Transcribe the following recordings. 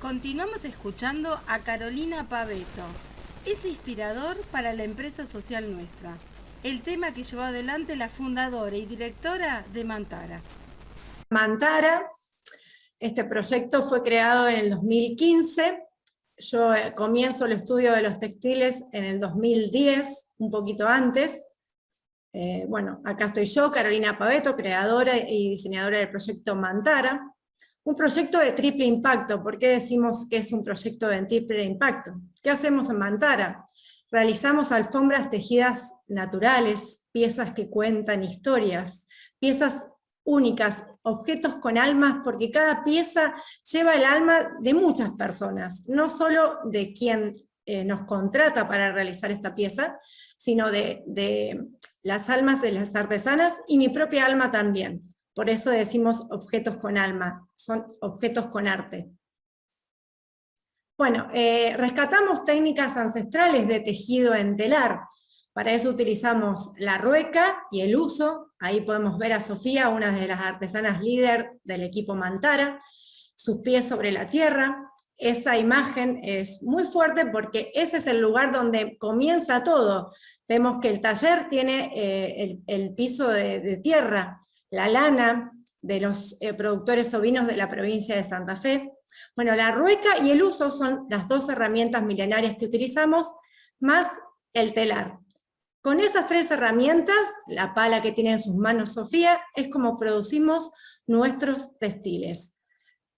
Continuamos escuchando a Carolina Paveto. Es inspirador para la empresa social nuestra. El tema que llevó adelante la fundadora y directora de Mantara. Mantara, este proyecto fue creado en el 2015. Yo comienzo el estudio de los textiles en el 2010, un poquito antes. Bueno, acá estoy yo, Carolina Paveto, creadora y diseñadora del proyecto Mantara. Un proyecto de triple impacto. ¿Por qué decimos que es un proyecto de triple impacto? ¿Qué hacemos en Mantara? Realizamos alfombras tejidas naturales, piezas que cuentan historias, piezas únicas, objetos con almas, porque cada pieza lleva el alma de muchas personas, no solo de quien nos contrata para realizar esta pieza, sino de las almas de las artesanas y mi propia alma también. Por eso decimos objetos con alma, son objetos con arte. Bueno, rescatamos técnicas ancestrales de tejido en telar. Para eso utilizamos la rueca y el uso. Ahí podemos ver a Sofía, una de las artesanas líder del equipo Mantara, sus pies sobre la tierra. Esa imagen es muy fuerte porque ese es el lugar donde comienza todo. Vemos que el taller tiene el piso de tierra, la lana de los productores ovinos de la provincia de Santa Fe. Bueno, la rueca y el uso son las dos herramientas milenarias que utilizamos, más el telar. Con esas tres herramientas, la pala que tiene en sus manos Sofía, es como producimos nuestros textiles.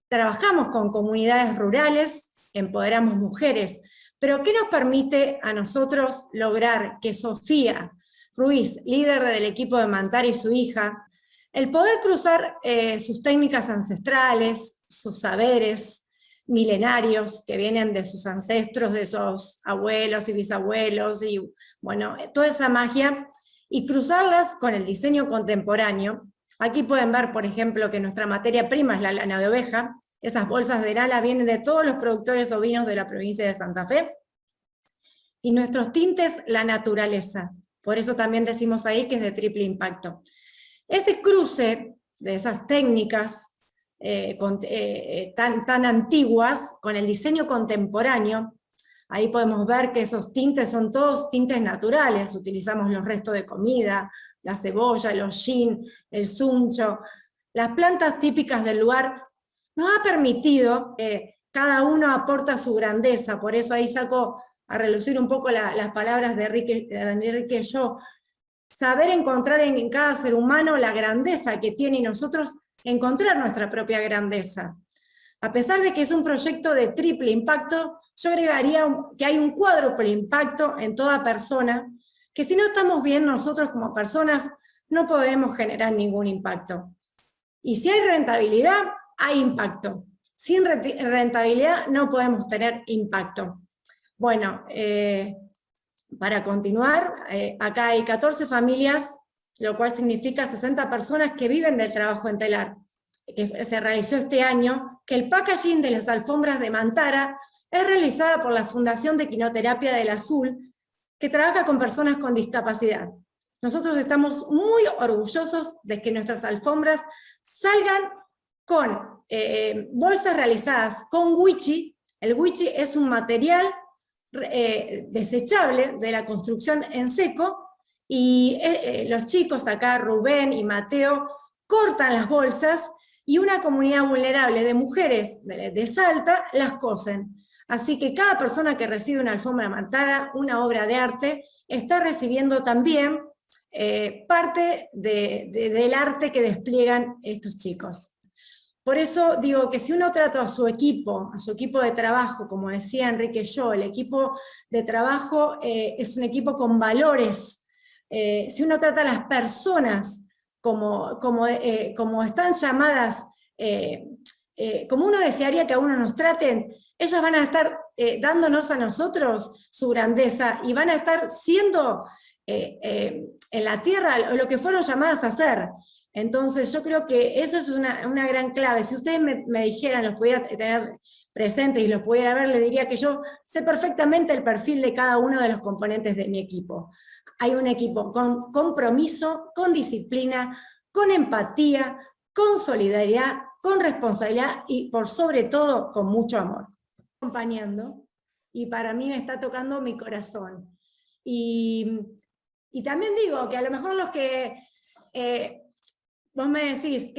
Trabajamos con comunidades rurales, empoderamos mujeres, pero ¿qué nos permite a nosotros lograr que Sofía Ruiz, líder del equipo de Mantara, y su hija, el poder cruzar sus técnicas ancestrales, sus saberes milenarios que vienen de sus ancestros, de sus abuelos y bisabuelos, y bueno, toda esa magia, y cruzarlas con el diseño contemporáneo? Aquí pueden ver, por ejemplo, que nuestra materia prima es la lana de oveja. Esas bolsas de lana vienen de todos los productores ovinos de la provincia de Santa Fe. Y nuestros tintes, la naturaleza. Por eso también decimos ahí que es de triple impacto. Ese cruce de esas técnicas tan antiguas con el diseño contemporáneo, ahí podemos ver que esos tintes son todos tintes naturales. Utilizamos los restos de comida, la cebolla, el hollín, el suncho, las plantas típicas del lugar. Nos ha permitido que cada uno aporta su grandeza. Por eso ahí saco a relucir un poco las palabras de Enrique Yo, saber encontrar en cada ser humano la grandeza que tiene y nosotros encontrar nuestra propia grandeza. A pesar de que es un proyecto de triple impacto, yo agregaría que hay un cuádruple impacto en toda persona, que si no estamos bien nosotros como personas, no podemos generar ningún impacto. Y si hay rentabilidad, hay impacto. Sin rentabilidad no podemos tener impacto. Bueno, para continuar, acá hay 14 familias, lo cual significa 60 personas que viven del trabajo en telar, que se realizó este año, que el packaging de las alfombras de Mantara es realizada por la Fundación de Quinoterapia del Azul, que trabaja con personas con discapacidad. Nosotros estamos muy orgullosos de que nuestras alfombras salgan con bolsas realizadas con wichi. El wichi es un material desechable de la construcción en seco, y los chicos acá, Rubén y Mateo, cortan las bolsas y una comunidad vulnerable de mujeres de Salta las cosen. Así que cada persona que recibe una alfombra Mantara, una obra de arte, está recibiendo también parte del arte que despliegan estos chicos. Por eso digo que si uno trata a su equipo de trabajo, como decía Enrique Yo, el equipo de trabajo es un equipo con valores. Si uno trata a las personas como están llamadas, como uno desearía que a uno nos traten, ellas van a estar dándonos a nosotros su grandeza, y van a estar siendo en la tierra lo que fueron llamadas a hacer. Entonces yo creo que eso es una gran clave. Si ustedes me dijeran, los pudiera tener presentes y los pudiera ver, les diría que yo sé perfectamente el perfil de cada uno de los componentes de mi equipo. Hay un equipo con compromiso, con disciplina, con empatía, con solidaridad con responsabilidad y por sobre todo con mucho amor. Acompañando, y para mí me está tocando mi corazón. Y también digo que a lo mejor los que vos me decís,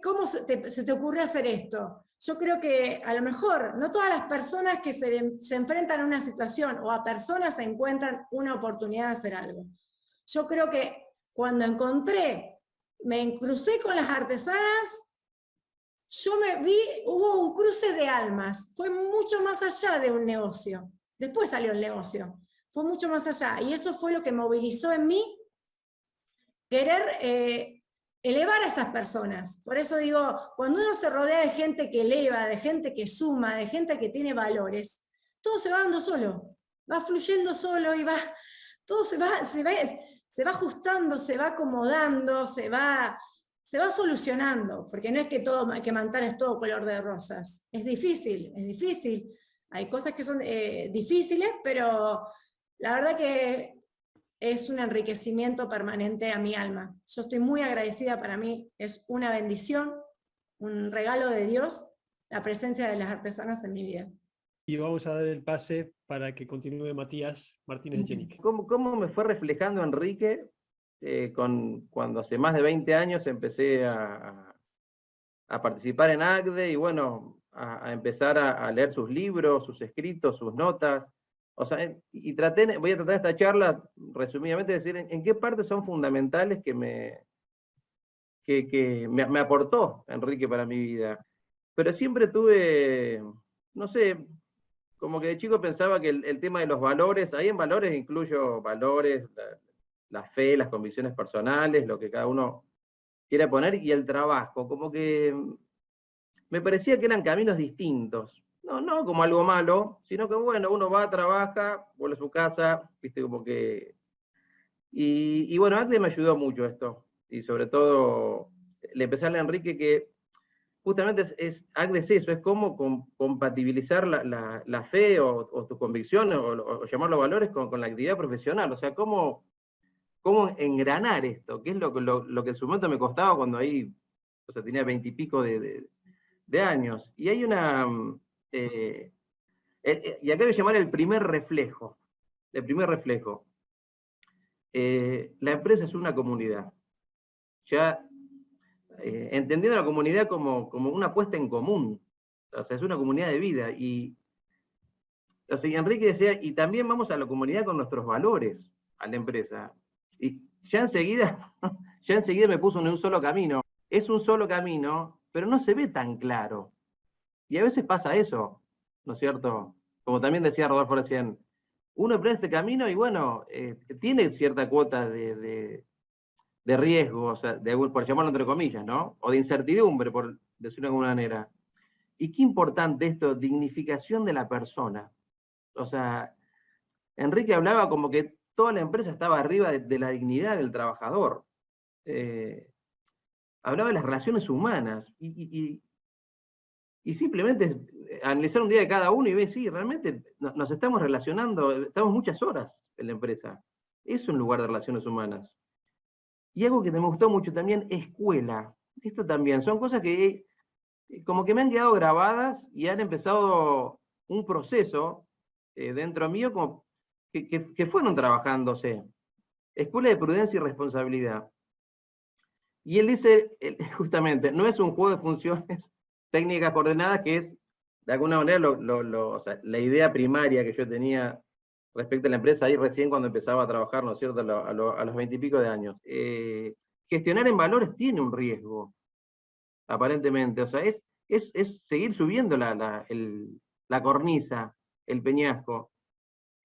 ¿cómo se te ocurre hacer esto? Yo creo que a lo mejor no todas las personas que se enfrentan a una situación o a personas encuentran una oportunidad de hacer algo. Yo creo que cuando me crucé con las artesanas, hubo un cruce de almas, fue mucho más allá de un negocio. Después salió el negocio, fue mucho más allá, y eso fue lo que movilizó en mí querer elevar a esas personas. Por eso digo, cuando uno se rodea de gente que eleva, de gente que suma, de gente que tiene valores, todo se va dando solo, va fluyendo solo y todo se va ajustando, se va acomodando, se va solucionando, porque no es que todo, que Mantar es todo color de rosas. Es difícil. Hay cosas que son difíciles, pero la verdad que es un enriquecimiento permanente a mi alma. Yo estoy muy agradecida, para mí es una bendición, un regalo de Dios, la presencia de las artesanas en mi vida. Y vamos a dar el pase para que continúe Matías Martínez Echenique. ¿Cómo me fue reflejando Enrique cuando hace más de 20 años empecé a participar en ACDE y bueno, a empezar a leer sus libros, sus escritos, sus notas? O sea, voy a tratar esta charla, resumidamente, de decir en qué partes son fundamentales que me aportó Enrique para mi vida. Pero siempre tuve, no sé, como que de chico pensaba que el tema de los valores, ahí en valores incluyo valores, la fe, las convicciones personales, lo que cada uno quiera poner, y el trabajo, como que me parecía que eran caminos distintos. No como algo malo, sino que bueno, uno va, trabaja, vuelve a su casa, viste, como que... Y bueno, ACDE me ayudó mucho esto, y sobre todo le empecé a Enrique que justamente ACDE es eso, es cómo compatibilizar la fe o tus convicciones, o llamarlo valores, con la actividad profesional, o sea, cómo engranar esto, que es lo que en su momento me costaba cuando ahí, o sea, tenía 20 y pico de años. Y hay una... y acá voy a llamar el primer reflejo. El primer reflejo. La empresa es una comunidad. Ya entendiendo la comunidad como una puesta en común. O sea, es una comunidad de vida. O sea, y Enrique decía, y también vamos a la comunidad con nuestros valores, a la empresa. Y ya enseguida me puso en un solo camino. Es un solo camino, pero no se ve tan claro. Y a veces pasa eso, ¿no es cierto? Como también decía Rodolfo recién, uno emprende este camino y bueno, tiene cierta cuota de riesgo, o sea, por llamarlo entre comillas, ¿no? O de incertidumbre, por decirlo de alguna manera. Y qué importante esto, dignificación de la persona. O sea, Enrique hablaba como que toda la empresa estaba arriba de la dignidad del trabajador. Hablaba de las relaciones humanas. Y simplemente analizar un día de cada uno y ver, sí, realmente nos estamos relacionando, estamos muchas horas en la empresa. Es un lugar de relaciones humanas. Y algo que me gustó mucho también, escuela. Esto también, son cosas que como que me han quedado grabadas y han empezado un proceso dentro mío como que fueron trabajándose. Escuela de prudencia y responsabilidad. Y él dice, justamente, no es un juego de funciones técnicas coordenadas, que es, de alguna manera, o sea, la idea primaria que yo tenía respecto a la empresa ahí recién cuando empezaba a trabajar, ¿no es cierto?, a los 20 y pico de años. Gestionar en valores tiene un riesgo, aparentemente, o sea, es seguir subiendo la cornisa, el peñasco.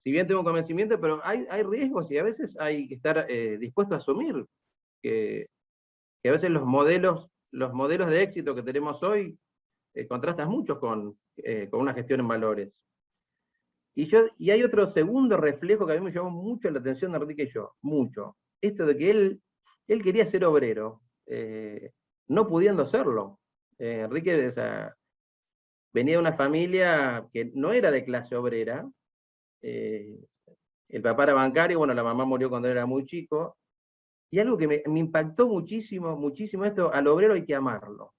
Si bien tengo convencimiento, pero hay riesgos y a veces hay que estar dispuesto a asumir que a veces los modelos de éxito que tenemos hoy contrastan mucho con una gestión en valores. Y hay otro segundo reflejo que a mí me llamó mucho la atención de Enrique y yo, mucho. Esto de que él quería ser obrero, no pudiendo serlo. Enrique, o sea, venía de una familia que no era de clase obrera. El papá era bancario, bueno, la mamá murió cuando era muy chico. Y algo que me impactó muchísimo, muchísimo esto, al obrero hay que amarlo.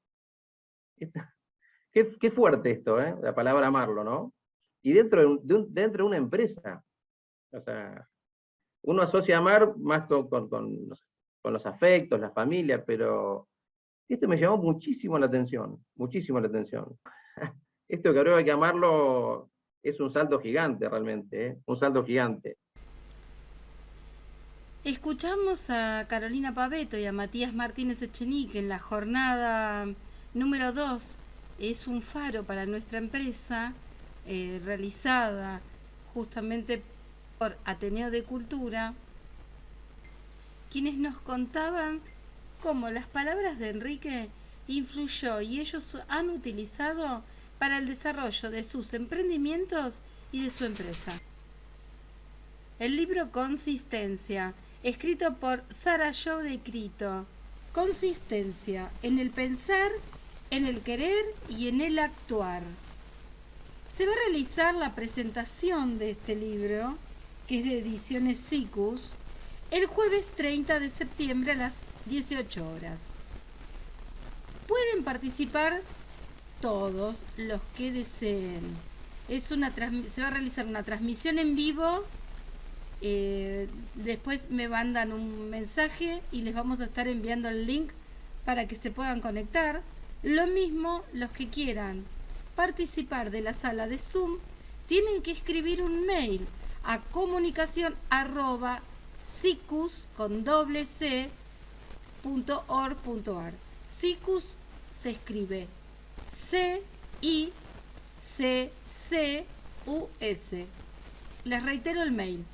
Qué fuerte esto, la palabra amarlo, ¿no? Y dentro de una empresa. O sea, uno asocia amar más con los afectos, la familia, pero esto me llamó muchísimo la atención, muchísimo la atención. Esto que creo que amarlo es un salto gigante realmente, un salto gigante. Escuchamos a Carolina Paveto y a Matías Martínez Echenique en la jornada número 2. Es un faro para nuestra empresa, realizada justamente por Ateneo de Cultura, quienes nos contaban cómo las palabras de Enrique influyó y ellos han utilizado para el desarrollo de sus emprendimientos y de su empresa. El libro Consistencia, escrito por Sara Joe de Crito. Consistencia en el pensar, en el querer y en el actuar. Se va a realizar la presentación de este libro, que es de Ediciones Sikus, el jueves 30 de septiembre a las 18 horas. Pueden participar todos los que deseen. Se va a realizar una transmisión en vivo. Después me mandan un mensaje y les vamos a estar enviando el link para que se puedan conectar. Lo mismo los que quieran participar de la sala de Zoom tienen que escribir un mail a comunicacion@sikus.org.ar. Sikus se escribe CICCUS. Les reitero el mail: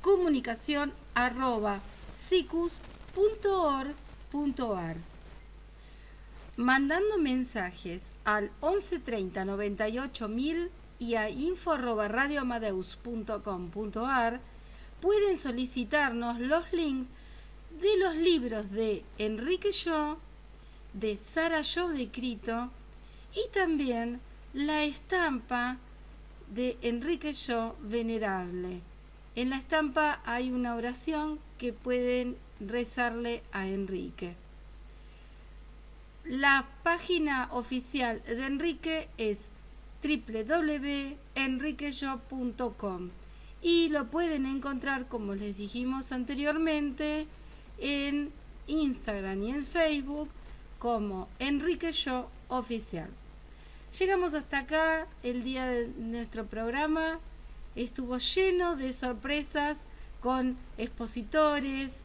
comunicacion@sikus.org.ar. Mandando mensajes al 11 30 98 1000 y a info@radioamadeus.com.ar pueden solicitarnos los links de los libros de Enrique Yo, de Sara Joe de Crito y también la estampa de Enrique Yo Venerable. En la estampa hay una oración que pueden rezarle a Enrique. La página oficial de Enrique es www.enriqueyo.com y lo pueden encontrar, como les dijimos anteriormente, en Instagram y en Facebook como Enrique Yo Oficial. Llegamos hasta acá. El día de nuestro programa estuvo lleno de sorpresas, con expositores,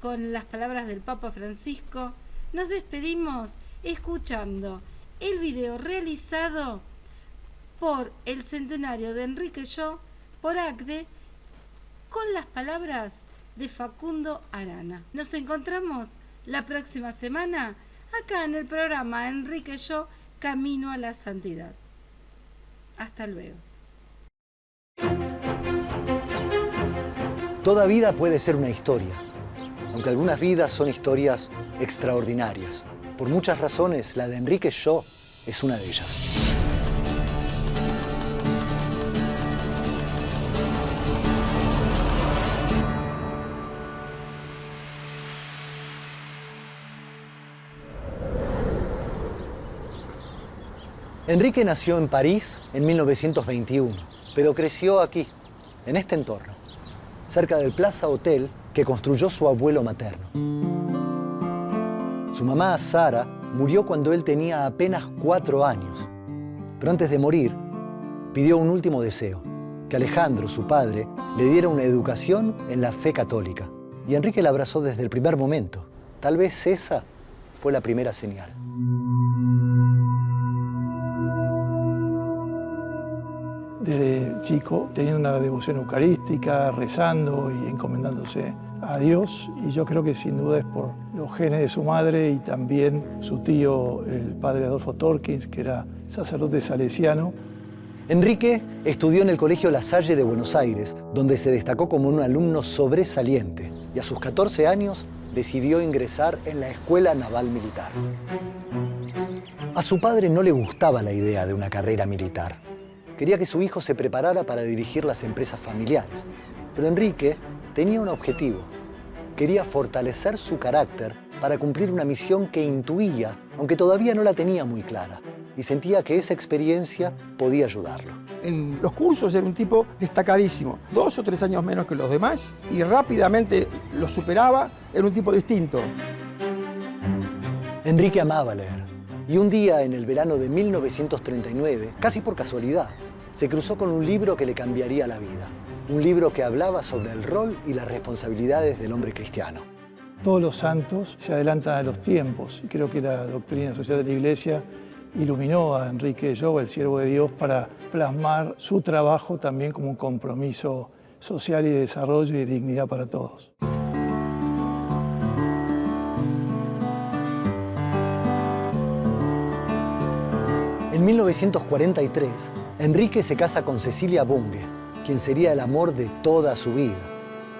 con las palabras del Papa Francisco. Nos despedimos escuchando el video realizado por el centenario de Enrique Yo, por ACDE, con las palabras de Facundo Arana. Nos encontramos la próxima semana acá en el programa Enrique Yo, Camino a la Santidad. Hasta luego. Toda vida puede ser una historia, aunque algunas vidas son historias extraordinarias. Por muchas razones, la de Enrique Yo es una de ellas. Enrique nació en París en 1921, pero creció aquí, en este entorno, cerca del Plaza Hotel que construyó su abuelo materno. Su mamá, Sara, murió cuando él tenía apenas 4 años. Pero antes de morir, pidió un último deseo: que Alejandro, su padre, le diera una educación en la fe católica. Y Enrique la abrazó desde el primer momento. Tal vez esa fue la primera señal. Desde chico, teniendo una devoción eucarística, rezando y encomendándose a Dios, y yo creo que sin duda es por los genes de su madre y también su tío, el padre Adolfo Torkins, que era sacerdote salesiano. Enrique estudió en el Colegio La Salle de Buenos Aires, donde se destacó como un alumno sobresaliente, y a sus 14 años decidió ingresar en la Escuela Naval Militar. A su padre no le gustaba la idea de una carrera militar. Quería que su hijo se preparara para dirigir las empresas familiares. Pero Enrique tenía un objetivo. Quería fortalecer su carácter para cumplir una misión que intuía, aunque todavía no la tenía muy clara: y sentía que esa experiencia podía ayudarlo. En los cursos era un tipo destacadísimo, 2 o 3 años menos que los demás, y rápidamente lo superaba, era un tipo distinto. Enrique amaba leer, y un día en el verano de 1939, casi por casualidad, se cruzó con un libro que le cambiaría la vida. Un libro que hablaba sobre el rol y las responsabilidades del hombre cristiano. Todos los santos se adelantan a los tiempos, y creo que la doctrina social de la Iglesia iluminó a Enrique Llo, el siervo de Dios, para plasmar su trabajo también como un compromiso social y de desarrollo y de dignidad para todos. En 1943, Enrique se casa con Cecilia Bunge, quien sería el amor de toda su vida.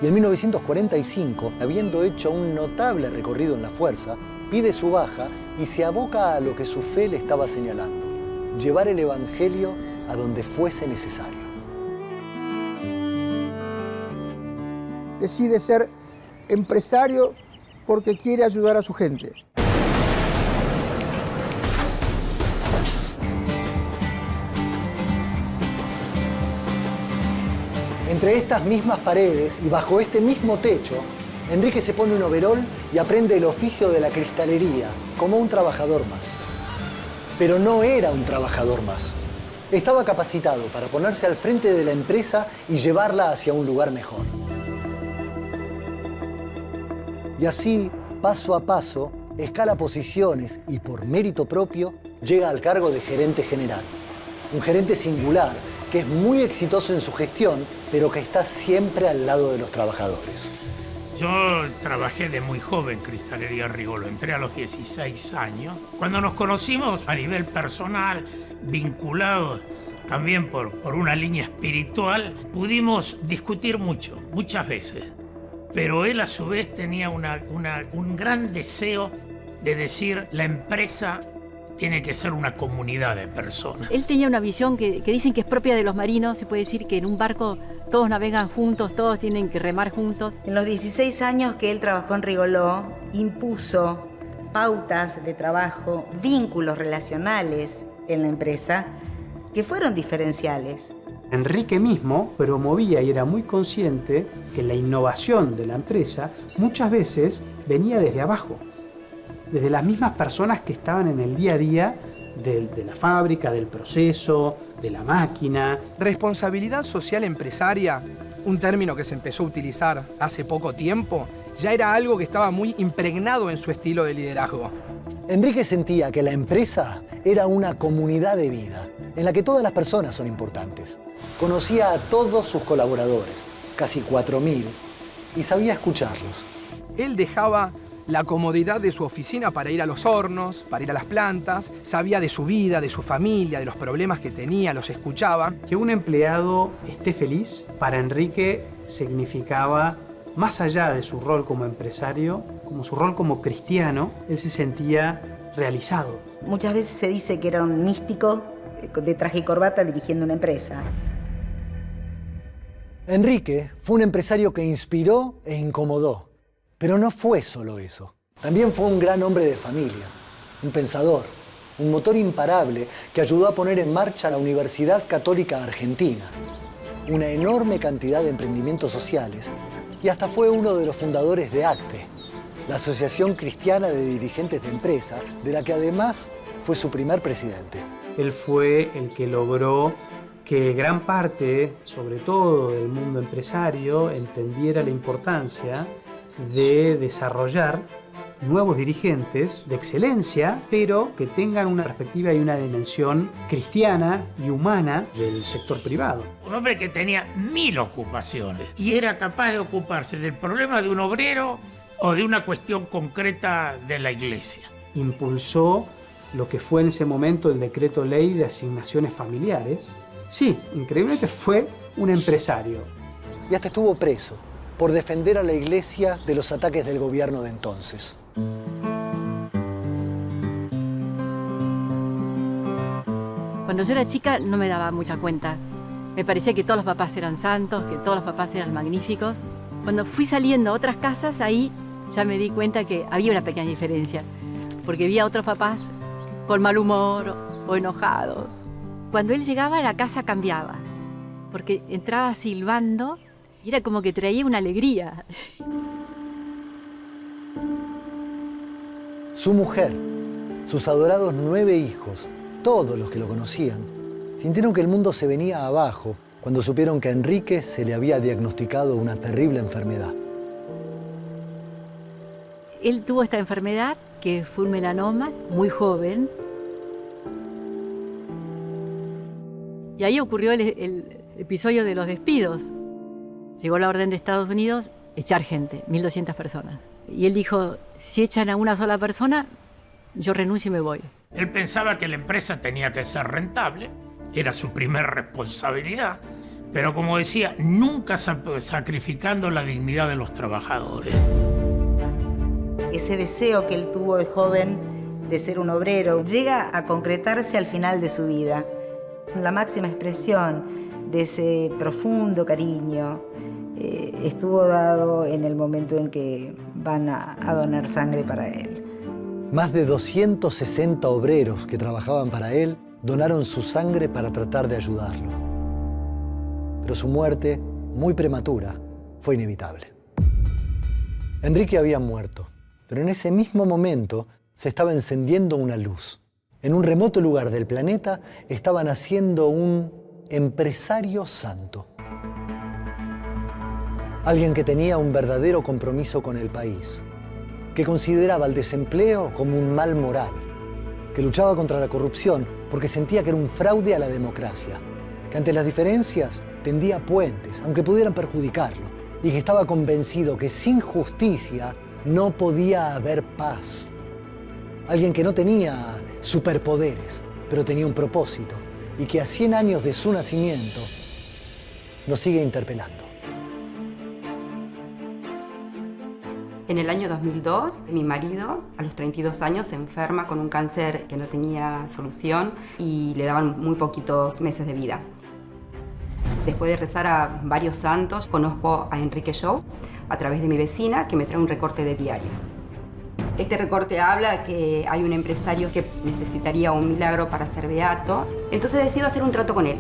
Y en 1945, habiendo hecho un notable recorrido en la fuerza, pide su baja y se aboca a lo que su fe le estaba señalando: llevar el Evangelio a donde fuese necesario. Decide ser empresario porque quiere ayudar a su gente. Entre estas mismas paredes y bajo este mismo techo, Enrique se pone un overol y aprende el oficio de la cristalería, como un trabajador más. Pero no era un trabajador más. Estaba capacitado para ponerse al frente de la empresa y llevarla hacia un lugar mejor. Y así, paso a paso, escala posiciones y por mérito propio llega al cargo de gerente general. Un gerente singular que es muy exitoso en su gestión, pero que está siempre al lado de los trabajadores. Yo trabajé de muy joven en Cristalería Rigolo, entré a los 16 años. Cuando nos conocimos a nivel personal, vinculados también por una línea espiritual, pudimos discutir muchas veces. Pero él a su vez tenía un gran deseo de decir: la empresa tiene que ser una comunidad de personas. Él tenía una visión que dicen que es propia de los marinos. Se puede decir que en un barco todos navegan juntos, todos tienen que remar juntos. En los 16 años que él trabajó en Rigoló, impuso pautas de trabajo, vínculos relacionales en la empresa que fueron diferenciales. Enrique mismo promovía y era muy consciente que la innovación de la empresa muchas veces venía desde abajo, desde las mismas personas que estaban en el día a día de la fábrica, del proceso, de la máquina. Responsabilidad social empresaria, un término que se empezó a utilizar hace poco tiempo, ya era algo que estaba muy impregnado en su estilo de liderazgo. Enrique sentía que la empresa era una comunidad de vida, en la que todas las personas son importantes. Conocía a todos sus colaboradores, casi 4.000, y sabía escucharlos. Él dejaba la comodidad de su oficina para ir a los hornos, para ir a las plantas, sabía de su vida, de su familia, de los problemas que tenía, los escuchaba. Que un empleado esté feliz, para Enrique significaba, más allá de su rol como empresario, como su rol como cristiano, él se sentía realizado. Muchas veces se dice que era un místico de traje y corbata dirigiendo una empresa. Enrique fue un empresario que inspiró e incomodó. Pero no fue solo eso. También fue un gran hombre de familia, un pensador, un motor imparable que ayudó a poner en marcha la Universidad Católica Argentina, una enorme cantidad de emprendimientos sociales, y hasta fue uno de los fundadores de ACTE, la Asociación Cristiana de Dirigentes de Empresa, de la que además fue su primer presidente. Él fue el que logró que gran parte, sobre todo del mundo empresario, entendiera la importancia de desarrollar nuevos dirigentes de excelencia, pero que tengan una perspectiva y una dimensión cristiana y humana del sector privado. Un hombre que tenía 1000 ocupaciones y era capaz de ocuparse del problema de un obrero o de una cuestión concreta de la iglesia. Impulsó lo que fue en ese momento el decreto ley de asignaciones familiares. Sí, increíblemente fue un empresario. Y hasta estuvo preso por defender a la iglesia de los ataques del gobierno de entonces. Cuando yo era chica no me daba mucha cuenta. Me parecía que todos los papás eran santos, que todos los papás eran magníficos. Cuando fui saliendo a otras casas, ahí ya me di cuenta que había una pequeña diferencia. Porque vi a otros papás con mal humor o enojado. Cuando él llegaba, la casa cambiaba, porque entraba silbando y era como que traía una alegría. Su mujer, sus adorados 9 hijos, todos los que lo conocían, sintieron que el mundo se venía abajo cuando supieron que a Enrique se le había diagnosticado una terrible enfermedad. Él tuvo esta enfermedad, que fue un melanoma, muy joven. Y ahí ocurrió el episodio de los despidos. Llegó la orden de Estados Unidos, echar gente, 1.200 personas. Y él dijo, si echan a una sola persona, yo renuncio y me voy. Él pensaba que la empresa tenía que ser rentable, era su primer responsabilidad, pero como decía, nunca sacrificando la dignidad de los trabajadores. Ese deseo que él tuvo de joven de ser un obrero llega a concretarse al final de su vida. La máxima expresión de ese profundo cariño estuvo dado en el momento en que van a donar sangre para él. Más de 260 obreros que trabajaban para él donaron su sangre para tratar de ayudarlo. Pero su muerte, muy prematura, fue inevitable. Enrique había muerto, pero en ese mismo momento se estaba encendiendo una luz. En un remoto lugar del planeta estaba naciendo un empresario santo. Alguien que tenía un verdadero compromiso con el país, que consideraba el desempleo como un mal moral, que luchaba contra la corrupción porque sentía que era un fraude a la democracia, que ante las diferencias tendía puentes, aunque pudieran perjudicarlo, y que estaba convencido que sin justicia no podía haber paz. Alguien que no tenía superpoderes, pero tenía un propósito, y que a 100 años de su nacimiento nos sigue interpelando. En el año 2002, mi marido, a los 32 años, se enferma con un cáncer que no tenía solución y le daban muy poquitos meses de vida. Después de rezar a varios santos, conozco a Enrique Shaw a través de mi vecina, que me trae un recorte de diario. Este recorte habla que hay un empresario que necesitaría un milagro para ser beato, entonces decido hacer un trato con él.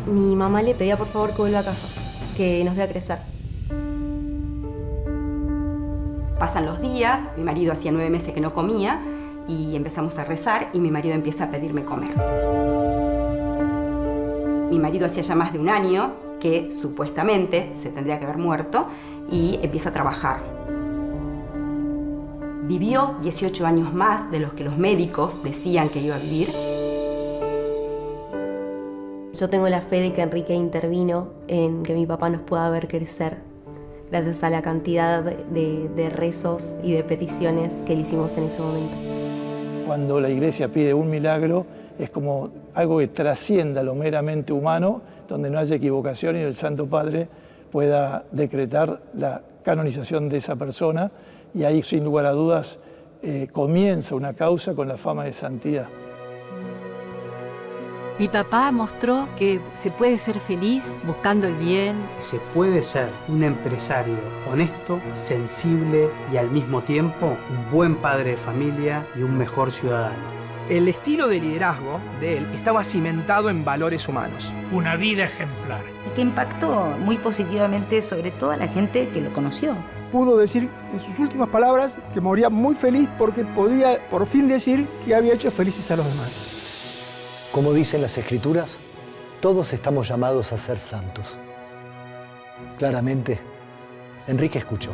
Mi mamá le pedía por favor que vuelva a casa, que nos vea crecer. Pasan los días, mi marido hacía 9 meses que no comía y empezamos a rezar y mi marido empieza a pedirme comer. Mi marido hacía ya más de un año que supuestamente se tendría que haber muerto y empieza a trabajar. Vivió 18 años más de los que los médicos decían que iba a vivir. Yo tengo la fe de que Enrique intervino en que mi papá nos pueda ver crecer, gracias a la cantidad de rezos y de peticiones que le hicimos en ese momento. Cuando la Iglesia pide un milagro, es como algo que trascienda lo meramente humano, donde no haya equivocación y el Santo Padre pueda decretar la canonización de esa persona, y ahí, sin lugar a dudas, comienza una causa con la fama de santidad. Mi papá mostró que se puede ser feliz buscando el bien. Se puede ser un empresario honesto, sensible y al mismo tiempo un buen padre de familia y un mejor ciudadano. El estilo de liderazgo de él estaba cimentado en valores humanos. Una vida ejemplar. Y que impactó muy positivamente sobre toda la gente que lo conoció. Pudo decir en sus últimas palabras que moría muy feliz porque podía por fin decir que había hecho felices a los demás. Como dicen las Escrituras, todos estamos llamados a ser santos. Claramente, Enrique escuchó.